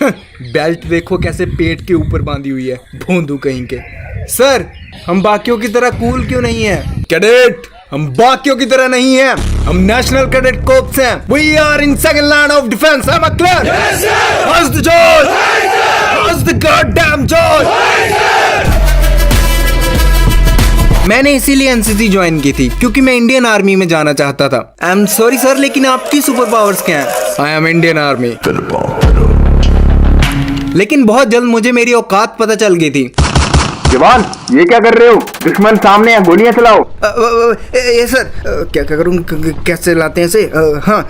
Belt देखो कैसे पेट के ऊपर बांधी हुई है, भोंदू कहीं के। सर, हम बाकियों की तरह कूल क्यों नहीं है? कैडेट, हम बाकियों की तरह नहीं हैं, हम नेशनल कैडेट कोर्प्स हैं। We are in second line of defence. Am I clear? Yes sir. How's the जॉर्ज? हाउस द गॉडडैम जॉर्ज? मैंने इसीलिए एनसीसी ज्वाइन की थी क्योंकि मैं इंडियन आर्मी में जाना चाहता था। आई एम सॉरी सर, लेकिन आपकी सुपर पावर्स क्या हैं? I am Indian army. लेकिन बहुत जल्द मुझे मेरी औकात पता चल गई थी। जवान, ये क्या कर रहे हो? दुश्मन सामने है, गोलियां चलाओ। ये सर, क्या करूं? कैसे लाते हैं इसे? हाँ,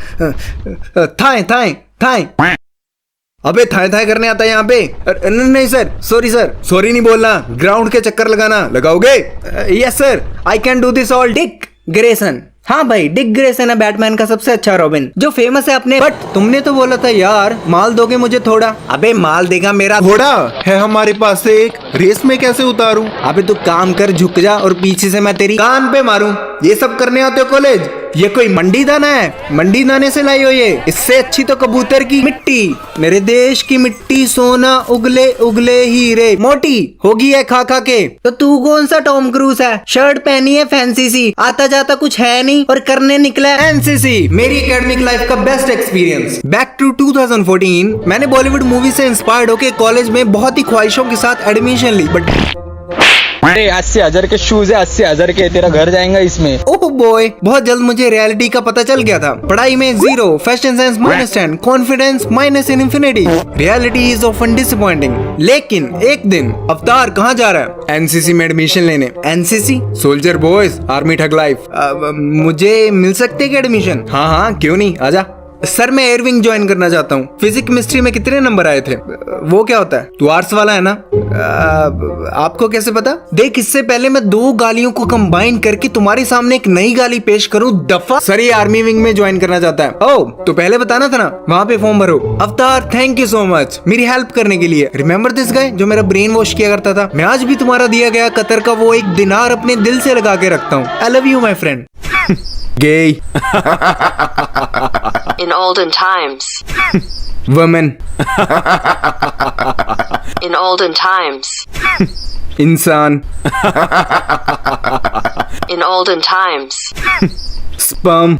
थाए थाए थाए। अबे थाए थाए करने आता है यहाँ पे? नहीं सर, सॉरी सर। सॉरी नहीं बोलना, ग्राउंड के चक्कर लगाना। लगाओगे? Yes sir, I can do this all. Dick Grayson. हाँ भाई, डिक ग्रेसन है बैटमैन का सबसे अच्छा रॉबिन, जो फेमस है अपने। बट तुमने तो बोला था यार माल दोगे मुझे थोड़ा। अबे माल देगा मेरा घोड़ा है हमारे पास से एक, रेस में कैसे उतारूं? अबे तू काम कर, झुक जा और पीछे से मैं तेरी कान पे मारूं। ये सब करने आते हो कॉलेज? ये कोई मंडी दाना है? मंडी दाने से लाई हो ये? इससे अच्छी तो कबूतर की मिट्टी। मेरे देश की मिट्टी सोना उगले उगले हीरे मोटी होगी है खा खा के। तो तू कौन सा टॉम क्रूज है? शर्ट पहनी है फैंसी सी, आता जाता कुछ है नहीं और करने निकला है एनसीसी। मेरी एकेडमिक लाइफ का बेस्ट एक्सपीरियंस। बैक टू 2014, मैंने बॉलीवुड मूवी से इंस्पायर्ड होकर कॉलेज में बहुत ही ख्वाहिशों के साथ एडमिशन ली। बट 80,000 के शूज है, 80,000 के, तेरा घर जाएगा इसमें। ओह बॉय, बहुत जल्द मुझे रियलिटी का पता चल गया था। पढ़ाई में 0, fashion sense -10, confidence -infinity। Reality is often disappointing. लेकिन एक दिन अवतार कहाँ जा रहा है? एनसीसी में एडमिशन लेने। NCC? Soldier boys army thug life. मुझे मिल सकते है क्या एडमिशन? हाँ, क्यों नहीं, आजा। सर, मैं एयरविंग ज्वाइन करना चाहता हूँ। फिजिक्स केमिस्ट्री में कितने नंबर आए थे? वो क्या होता है? तू आर्ट्स वाला है ना? आपको कैसे पता? देख, इससे पहले मैं 2 गालियों को कंबाइन करके तुम्हारे सामने एक नई गाली पेश करूँ। दफा। सर, ये आर्मी विंग में ज्वाइन करना चाहता है। ओह, तो पहले बताना था ना, वहाँ पे फॉर्म भरो। अवतार, थैंक यू सो मच मेरी हेल्प करने के लिए। रिमेम्बर दिस गाय जो मेरा ब्रेन वॉश किया करता था? मैं आज भी तुम्हारा दिया गया कतर का वो 1 दिनार अपने दिल से लगा के रखता हूँ। I love you my friend. Gay. In olden times. Women. In olden times. इंसान. In olden times. Sperm.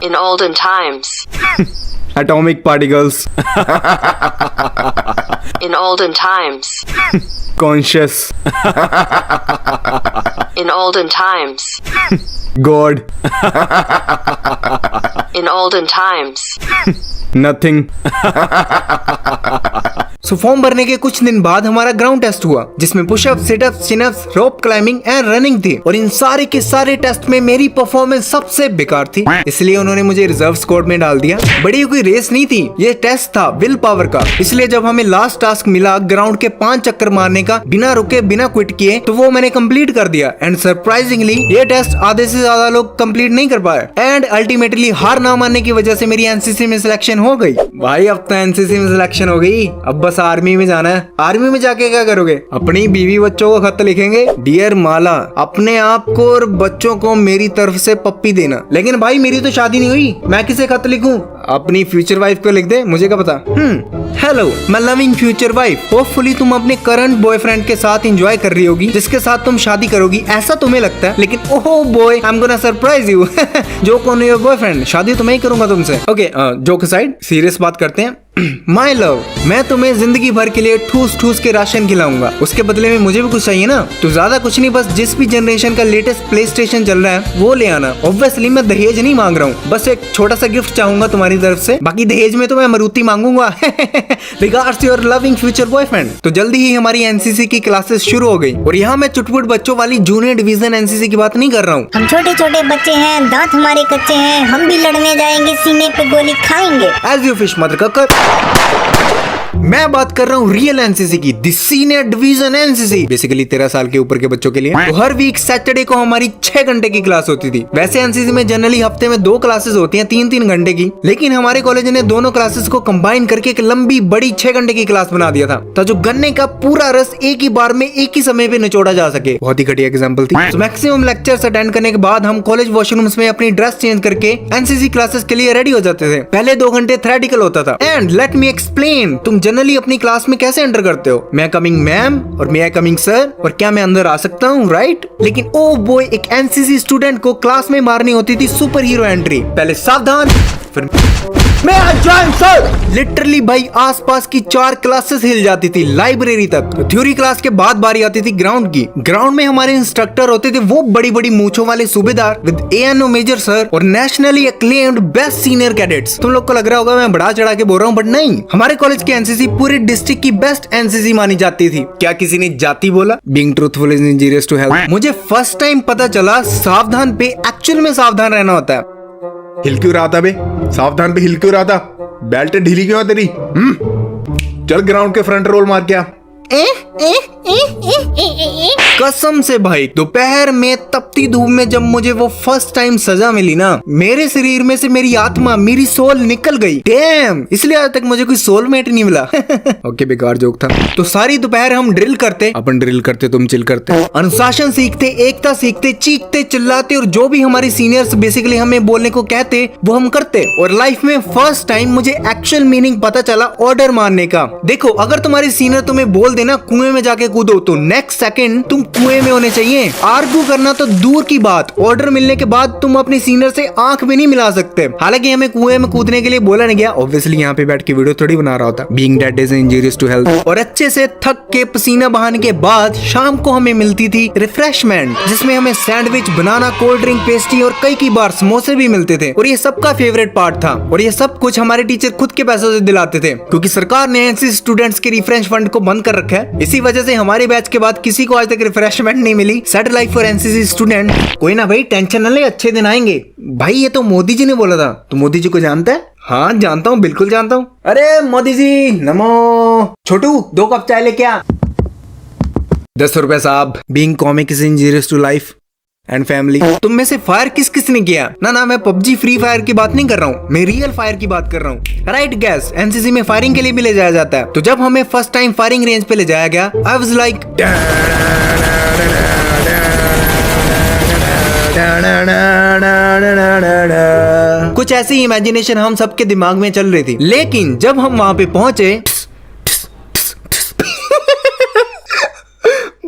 In olden times. Atomic particles. In olden times. Conscious. In olden times. God. In olden times. Nothing. So form भरने के कुछ दिन बाद हमारा ground test हुआ, जिसमें pushup, situps, chinups, rope climbing and running थी। और इन सारे के सारे टेस्ट में मेरी परफॉर्मेंस सबसे बेकार थी, इसलिए उन्होंने मुझे रिजर्व स्क्वाड में डाल दिया। बड़ी कोई रेस नहीं थी, ये टेस्ट था विल पावर का। इसलिए जब हमें लास्ट टास्क मिला ग्राउंड के 5 चक्कर मारने का बिना रुके बिना क्विट किए, तो वो मैंने कंप्लीट कर दिया। एंड सरप्राइजिंगली ये टेस्ट आधे से ज्यादा लोग कंप्लीट नहीं कर पाए। एंड अल्टीमेटली हार ना मानने की वजह से मेरी एनसीसी में सिलेक्शन हो गई। भाई, अब तो एनसीसी में सिलेक्शन हो गई, अब बस आर्मी में जाना है। आर्मी में जाके क्या करोगे? अपनी बीवी बच्चों को खत लिखेंगे, डियर माला, अपने आप को और बच्चों को मेरी तरफ से पप्पी देना। लेकिन भाई, मेरी तो शादी नहीं हुई, मैं किसे खत लिखूं? अपनी फ्यूचर वाइफ को लिख दे, मुझे क्या पता। हेलो, मैं लविंग फ्यूचर वाइफ। होपफुली तुम अपने करंट बॉयफ्रेंड के साथ एंजॉय कर रही होगी, जिसके साथ तुम शादी करोगी, ऐसा तुम्हें लगता है। लेकिन ओहो boy, I am gonna surprise you. जो कौन है योर बॉयफ्रेंड? शादी तो मैं ही करूंगा तुमसे। ओके, जोक असाइड, सीरियस बात करते हैं। माई लव, मैं तुम्हें जिंदगी भर के लिए ठूस ठूस के राशन खिलाऊंगा, उसके बदले में मुझे भी कुछ चाहिए ना। तो ज्यादा कुछ नहीं, बस जिस भी जनरेशन का लेटेस्ट प्ले स्टेशन चल रहा है वो ले आना। ऑब्वियसली मैं दहेज नहीं मांग रहा हूँ, बस एक छोटा सा गिफ्ट चाहूंगा तुम्हारी तरफ से। बाकी दहेज में तो मैं मारुति मांगूंगा। Regards your loving future boyfriend. तो जल्दी ही हमारी एनसीसी की क्लासेस शुरू हो गई, और यहाँ मैं चुटपुट बच्चों वाली जूनियर डिवीजन एनसीसी की बात नहीं कर रहा हूँ। हम छोटे छोटे बच्चे हैं, दांत हमारे कच्चे हैं, हम भी लड़ने जाएंगे, सीने पे गोली खाएंगे। एज यू फिश मदर ककर। मैं बात कर रहा हूँ रियल एनसीसी की, the senior division NCC, basically 13 साल के ऊपर के बच्चों के लिए। तो हर वीक सैटरडे को हमारी 6 घंटे की क्लास होती थी। वैसे एनसीसी में जनरली हफ्ते में 2 क्लासेस होती हैं 3-3 घंटे की, लेकिन हमारे कॉलेज ने दोनों क्लासेस को कंबाइन करके एक लंबी बड़ी 6 घंटे की क्लास बना दिया था, ताकि गन्ने का पूरा रस एक ही बार में एक ही समय पे निचोड़ा जा सके। बहुत ही घटिया एग्जांपल थी। तो मैक्सिमम लेक्चर्स अटेंड करने के बाद हम कॉलेज वॉशरूम्स में अपनी ड्रेस चेंज करके एनसीसी क्लासेस के लिए रेडी हो जाते थे। पहले 2 घंटे थ्योरेटिकल होता था। एंड लेट मी एक्सप्लेन, तुम जनरली अपनी क्लास में कैसे एंटर करते हो? मैं कमिंग मैम और मैं कमिंग सर, और क्या मैं अंदर आ सकता हूँ, राइट? लेकिन ओ बॉय, एक एनसीसी स्टूडेंट को क्लास में मारनी होती थी सुपर हीरो एंट्री। पहले सावधान, फिर मैं जॉइन सर। लिटरली भाई आसपास की 4 क्लासेस हिल जाती थी लाइब्रेरी तक। तो थ्योरी क्लास के बाद बारी आती थी ग्राउंड की। ग्राउंड में हमारे इंस्ट्रक्टर होते थे वो बड़ी बड़ी मूंछों वाले सूबेदार विद एएनओ मेजर सर और nationally acclaimed best senior cadets. तुम लोग को लग रहा होगा मैं बढ़ा चढ़ा के बोल रहा हूँ, बट नहीं, हमारे कॉलेज की एनसीसी पूरे डिस्ट्रिक्ट की बेस्ट एनसीसी मानी जाती थी। क्या किसी ने जाति बोला? Being truthful is injurious to health. मुझे फर्स्ट टाइम पता चला सावधान पे एक्चुअल में सावधान रहना होता है। हिल क्यों रहा था बे? सावधान पे हिल क्यों रहा था? बेल्ट ढीली क्यों है तेरी? चल ग्राउंड के फ्रंट रोल मार क्या। कसम से भाई, दोपहर में तपती धूप में जब मुझे वो फर्स्ट टाइम सजा मिली ना, मेरे शरीर में से मेरी आत्मा, मेरी सोल निकल गई। डैम, इसलिए आज तक मुझे कोई सोलमेट नहीं मिला। ओके, बेकार जोक था। तो सारी दोपहर हम ड्रिल करते, अपन ड्रिल करते, तुम चिल करते, अनुशासन सीखते, एकता सीखते, चीखते चिल्लाते, और जो भी हमारे सीनियर्स बेसिकली हमें बोलने को कहते वो हम करते। और लाइफ में फर्स्ट टाइम मुझे एक्चुअल मीनिंग पता चला ऑर्डर मारने का। देखो, अगर तुम्हारे सीनियर तुम्हें बोल देना कुएं में जाके कूदो, तो नेक्स्ट सेकंड तुम कुएं में होने चाहिए। आर्ग्यू करना तो दूर की बात, ऑर्डर मिलने के बाद तुम अपने सीनियर से आंख भी नहीं मिला सकते। हालांकि हमें कुएं में कूदने के लिए बोला नहीं गया, ऑब्वियसली यहाँ पे बैठ के वीडियो थोड़ी बना रहा होता। Being dead is injurious to health. और अच्छे से थक के पसीना बहाने के बाद शाम को हमें मिलती थी रिफ्रेशमेंट, जिसमें हमें सैंडविच, बनाना, कोल्ड ड्रिंक, पेस्ट्री और कई बार समोसे भी मिलते थे। और ये सबका फेवरेट पार्ट था। और ये सब कुछ हमारे टीचर खुद के पैसों से दिलाते थे, क्योंकि सरकार ने एनसीसी स्टूडेंट्स के रिफ्रेश फंड को बंद कर रखा है। इसी वजह से हमारे बैच के बाद किसी को आज तक रिफ्रेशमेंट नहीं मिली। Set life for NCC student. कोई ना भाई, टेंशन न ले, अच्छे दिन आएंगे। भाई ये तो मोदी जी ने बोला था। तो मोदी जी को जानता है? हाँ जानता हूँ, बिल्कुल जानता हूँ। अरे मोदी जी नमो। छोटू 2 कप चाय लेके आ। 10 रुपए साहब। Being comic is injurious to life and family. तुम में से फायर किस किस ने किया? ना मैं पबजी फ्री फायर की बात नहीं कर रहा हूँ, मैं रियल फायर की बात कर रहा हूँ। राइट गैस, एनसीसी में फायरिंग के लिए भी ले जाया जाता है। तो जब हमें फर्स्ट टाइम फायरिंग रेंज पे ले जाया गया, आई वाज लाइक कुछ ऐसी इमेजिनेशन हम सबके दिमाग में चल रही थी। लेकिन जब हम वहां पे पहुंचे,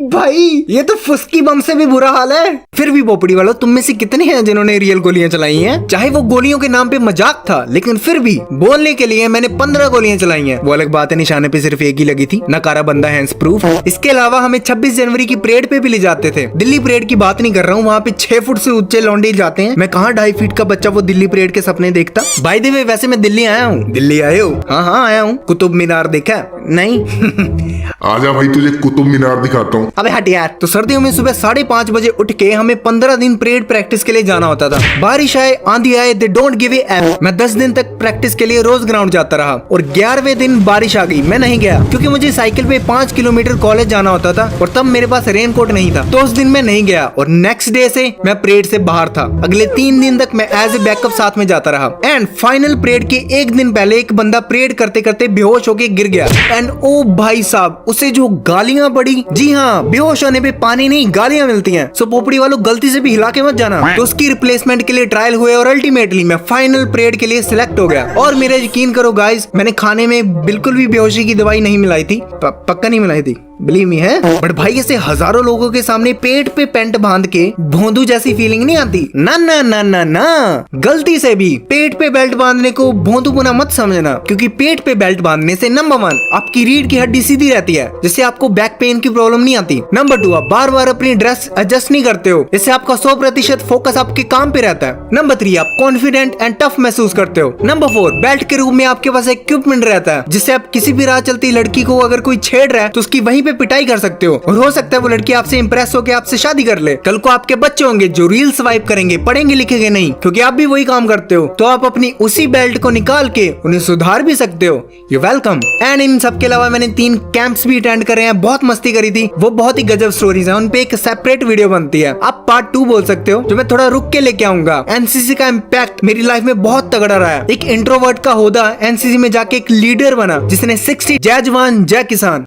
भाई ये तो फुस्की बम से भी बुरा हाल है। फिर भी पोपड़ी वालों, तुम में से कितने हैं जिन्होंने रियल गोलियां चलाई हैं? चाहे वो गोलियों के नाम पे मजाक था, लेकिन फिर भी बोलने के लिए मैंने 15 गोलियां चलाई हैं। वो अलग बात है, निशाने पे सिर्फ एक ही लगी थी, नकारा बंदा हैंड्स प्रूफ। इसके अलावा हमें 26 जनवरी की परेड पे भी ले जाते थे। दिल्ली परेड की बात नहीं कर रहा हूँ, वहाँ पे 6 फुट से ऊंचे लौंडे जाते हैं। मैं कहाँ 2.5 फीट का बच्चा वो दिल्ली परेड के सपने देखता। बाय द वे, वैसे मैं दिल्ली आया हूँ। दिल्ली आए हो? हाँ आया हूँ। कुतुब मीनार देखा? नहीं। आजा भाई, तुझे कुतुब मीनार दिखाता हूँ। अबे हट यार। तो सर्दियों में सुबह 5:30 बजे उठ के हमें 15 दिन परेड प्रैक्टिस के लिए जाना होता था। बारिश आए, आंधी आए, they don't give A F. मैं 10 दिन तक प्रैक्टिस के लिए रोज ग्राउंड जाता रहा। और 11वें दिन बारिश आ गई, मैं नहीं गया, क्योंकि मुझे साइकिल पे 5 किलोमीटर कॉलेज जाना होता था और तब मेरे पास रेनकोट नहीं था। तो उस दिन मैं नहीं गया और नेक्स्ट डे से मैं परेड से बाहर था। अगले 3 दिन तक मैं एज ए बैकअप साथ में जाता रहा। एंड फाइनल परेड के 1 दिन पहले एक बंदा परेड करते करते बेहोश होके गिर गया। एंड ओ भाई साहब, उसे जो गालियां पड़ी, जी हाँ, बेहोश होने पे पानी नहीं गालियां मिलती हैं। सो पोपड़ी वालों, गलती से भी हिला के मत जाना। तो उसकी रिप्लेसमेंट के लिए ट्रायल हुए और अल्टीमेटली मैं फाइनल परेड के लिए सिलेक्ट हो गया। और मेरा यकीन करो गाइस, मैंने खाने में बिल्कुल भी बेहोशी की दवाई नहीं मिलाई थी, पक्का नहीं मिलाई थी, बिलीव मी है। बट भाई ऐसे हजारों लोगों के सामने पेट पे पेंट बांध के भोंदू जैसी फीलिंग नहीं आती। ना ना ना ना ना, गलती से भी पेट पे बेल्ट बांधने को भोंदू पुना मत समझना, क्योंकि पेट पे बेल्ट बांधने से नंबर 1 आपकी रीढ़ की हड्डी सीधी रहती है, जिससे आपको बैक पेन की प्रॉब्लम नहीं आती। नंबर 2, आप बार बार अपनी ड्रेस एडजस्ट नहीं करते हो, इससे आपका 100% फोकस आपके काम पे रहता है। नंबर 3, आप कॉन्फिडेंट एंड टफ महसूस करते हो। नंबर 4, बेल्ट के रूप में आपके पास इक्विपमेंट रहता है, जिससे आप किसी भी राह चलती लड़की को अगर कोई छेड़ रहा है तो उसकी वहीं पे पे पिटाई कर सकते हो, और हो सकता है वो लड़की आपसे इंप्रेस होकर आपसे शादी कर ले। कल को आपके बच्चे होंगे जो रील स्वाइप करेंगे, पढ़ेंगे लिखेंगे नहीं, क्योंकि आप भी वही काम करते हो। तो आप अपनी उसी बेल्ट को निकाल के उन्हें सुधार भी सकते हो। You welcome. एंड इन सब के अलावा मैंने 3 कैंप्स भी अटेंड करे हैं, बहुत मस्ती करी थी, वो बहुत ही गजब स्टोरीज है, उन पे एक सेपरेट वीडियो बनती है, आप पार्ट 2 बोल सकते हो, जो मैं थोड़ा रुक के लेके आऊंगा। एनसीसी का इम्पैक्ट मेरी लाइफ में बहुत तगड़ा रहा है। एक इंट्रोवर्ट का होदा एनसीसी में जाके एक लीडर बना, जिसने 60 जय जवान जय किसान